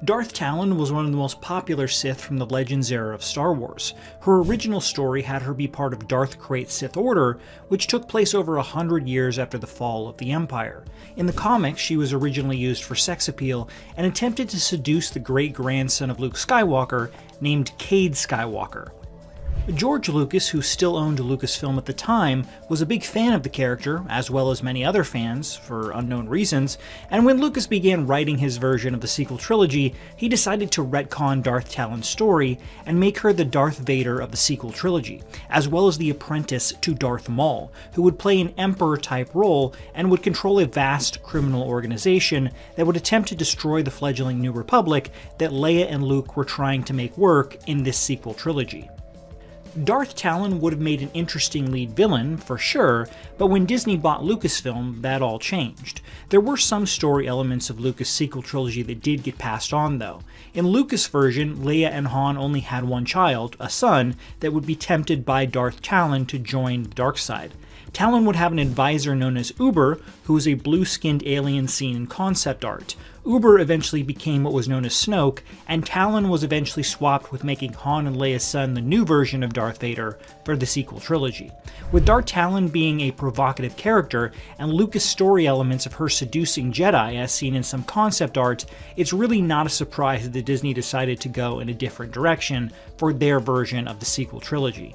Darth Talon was one of the most popular Sith from the Legends era of Star Wars. Her original story had her be part of Darth Krayt's Sith Order, which took place over 100 years after the fall of the Empire. In the comics, she was originally used for sex appeal and attempted to seduce the great-grandson of Luke Skywalker, named Cade Skywalker. George Lucas, who still owned Lucasfilm at the time, was a big fan of the character, as well as many other fans, for unknown reasons, and when Lucas began writing his version of the sequel trilogy, he decided to retcon Darth Talon's story and make her the Darth Vader of the sequel trilogy, as well as the apprentice to Darth Maul, who would play an Emperor-type role and would control a vast criminal organization that would attempt to destroy the fledgling New Republic that Leia and Luke were trying to make work in this sequel trilogy. Darth Talon would have made an interesting lead villain, for sure, but when Disney bought Lucasfilm, that all changed. There were some story elements of Lucas' sequel trilogy that did get passed on, though. In Lucas' version, Leia and Han only had one child, a son, that would be tempted by Darth Talon to join the dark side. Talon would have an advisor known as Uber, who was a blue-skinned alien seen in concept art. Uber eventually became what was known as Snoke, and Talon was eventually swapped with making Han and Leia's son the new version of Darth Vader for the sequel trilogy. With Darth Talon being a provocative character, and Lucas' story elements of her seducing Jedi as seen in some concept art, it's really not a surprise that Disney decided to go in a different direction for their version of the sequel trilogy.